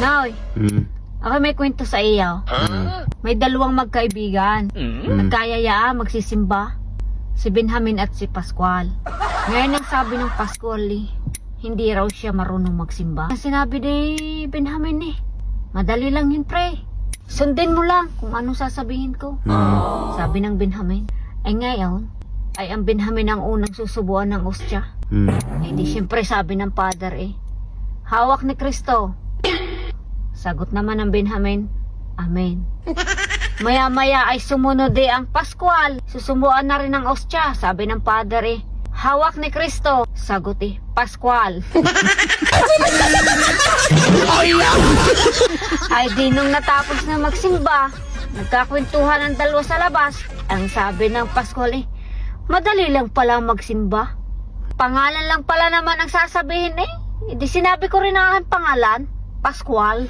Noy, ako may kwento sa iyo. May dalawang magkaibigan. Nagkayayaan magsisimba. Si Benjamin at si Pascual. Ngayon ang sabi ng Pascual hindi raw siya marunong magsimba. Sinabi ni Benjamin madali lang yun pre. Sundin mo lang kung anong sasabihin ko. Sabi ng Benjamin. Ay ngayon, ay ang Benjamin ang unang susubuan ng ostya. Di siyempre sabi ng father hawak ni Kristo. Sagot naman ng Benjamin, Amen. Maya-maya ay sumunod ang Pascual. Susumuan na rin ang ostya. Sabi ng father hawak ni Kristo. Sagot Pascual. Ay di nung natapos na magsimba, nagkakwentuhan ang dalawa sa labas. Ang sabi ng Pascual madali lang pala magsimba. Pangalan lang pala naman ang sasabihin Di sinabi ko rin ang aking pangalan, Pascual.